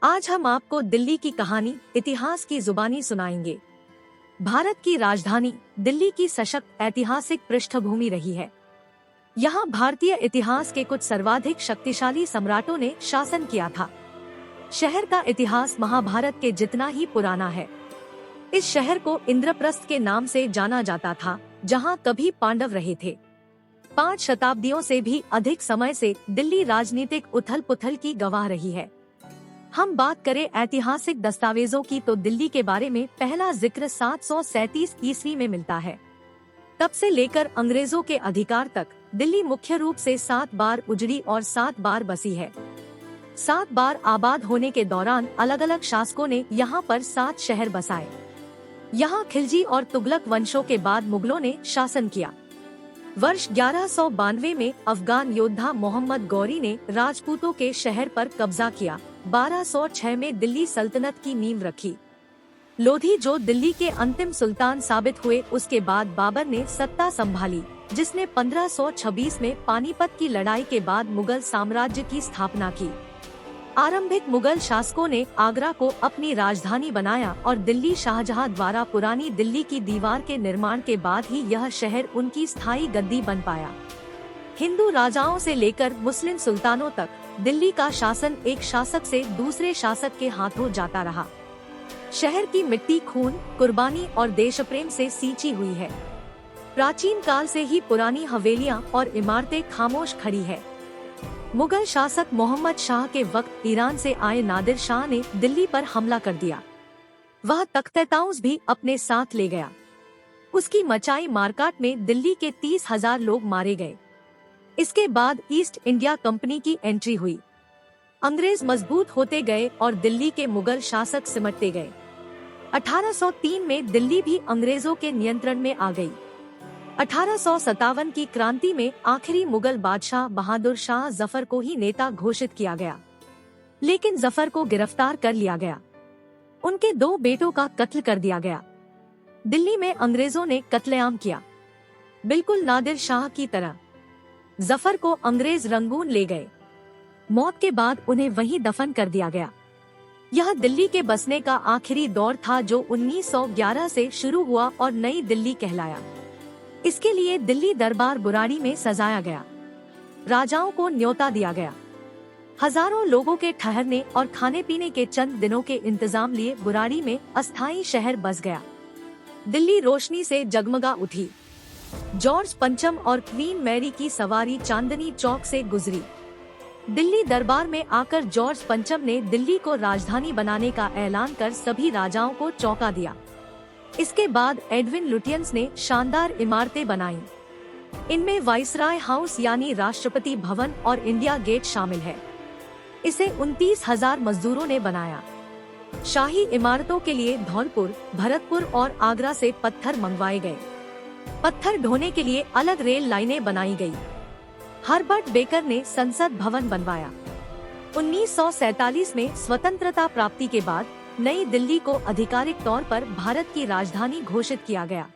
आज हम आपको दिल्ली की कहानी इतिहास की जुबानी सुनाएंगे। भारत की राजधानी दिल्ली की सशक्त ऐतिहासिक पृष्ठभूमि रही है। यहाँ भारतीय इतिहास के कुछ सर्वाधिक शक्तिशाली सम्राटों ने शासन किया था। शहर का इतिहास महाभारत के जितना ही पुराना है। इस शहर को इंद्रप्रस्थ के नाम से जाना जाता था, जहाँ कभी पांडव रहे थे। 5 शताब्दियों से भी अधिक समय से दिल्ली राजनीतिक उथल पुथल की गवाह रही है। हम बात करें ऐतिहासिक दस्तावेजों की तो दिल्ली के बारे में पहला जिक्र 737 ईस्वी में मिलता है। तब से लेकर अंग्रेजों के अधिकार तक दिल्ली मुख्य रूप से 7 बार उजड़ी और 7 बार बसी है। 7 बार आबाद होने के दौरान अलग अलग शासकों ने यहाँ पर 7 शहर बसाए। यहाँ खिलजी और तुगलक वंशों के बाद मुगलों ने शासन किया। वर्ष 1192 में अफगान योद्धा मोहम्मद गौरी ने राजपूतों के शहर पर कब्जा किया। 1206 में दिल्ली सल्तनत की नींव रखी। लोधी जो दिल्ली के अंतिम सुल्तान साबित हुए, उसके बाद बाबर ने सत्ता संभाली, जिसने 1526 में पानीपत की लड़ाई के बाद मुगल साम्राज्य की स्थापना की। आरंभिक मुगल शासकों ने आगरा को अपनी राजधानी बनाया और दिल्ली शाहजहां द्वारा पुरानी दिल्ली की दीवार के निर्माण के बाद ही यह शहर उनकी स्थायी गद्दी बन पाया। हिंदू राजाओं से लेकर मुस्लिम सुल्तानों तक दिल्ली का शासन एक शासक से दूसरे शासक के हाथों जाता रहा। शहर की मिट्टी खून, कुर्बानी और देशप्रेम से सींची हुई है। प्राचीन काल से ही पुरानी हवेलियां और इमारतें खामोश खड़ी है। मुगल शासक मोहम्मद शाह के वक्त ईरान से आए नादिर शाह ने दिल्ली पर हमला कर दिया। वह तख्त-ए-ताउस भी अपने साथ ले गया। उसकी मचाई मारकाट में दिल्ली के 30,000 लोग मारे गए। इसके बाद ईस्ट इंडिया कंपनी की एंट्री हुई। अंग्रेज मजबूत होते गए और दिल्ली के मुगल शासक सिमटते गए। 1803 में दिल्ली भी अंग्रेजों के नियंत्रण में आ गई। 1857 की क्रांति में आखिरी मुगल बादशाह बहादुर शाह जफर को ही नेता घोषित किया गया, लेकिन जफर को गिरफ्तार कर लिया गया। उनके 2 बेटों का कत्ल कर दिया गया। दिल्ली में अंग्रेजों ने कत्लेआम किया, बिल्कुल नादिर शाह की तरह। जफर को अंग्रेज रंगून ले गए। मौत के बाद उन्हें वहीं दफन कर दिया गया। यह दिल्ली के बसने का आखिरी दौर था, जो 1911 से शुरू हुआ और नई दिल्ली कहलाया। इसके लिए दिल्ली दरबार बुराड़ी में सजाया गया। राजाओं को न्योता दिया गया। हजारों लोगों के ठहरने और खाने पीने के चंद दिनों के इंतजाम लिए बुराड़ी में अस्थायी शहर बस गया। दिल्ली रोशनी से जगमगा उठी। जॉर्ज पंचम और क्वीन मैरी की सवारी चांदनी चौक से गुजरी। दिल्ली दरबार में आकर जॉर्ज पंचम ने दिल्ली को राजधानी बनाने का ऐलान कर सभी राजाओं को चौंका दिया। इसके बाद एडविन लुटियंस ने शानदार इमारतें बनाईं। इनमें वाइसराय हाउस यानी राष्ट्रपति भवन और इंडिया गेट शामिल है। इसे 29,000 मजदूरों ने बनाया। शाही इमारतों के लिए धौलपुर, भरतपुर और आगरा से पत्थर मंगवाए गए। पत्थर ढोने के लिए अलग रेल लाइनें बनाई गई। हर्बर्ट बेकर ने संसद भवन बनवाया। 1947 में स्वतंत्रता प्राप्ति के बाद नई दिल्ली को आधिकारिक तौर पर भारत की राजधानी घोषित किया गया।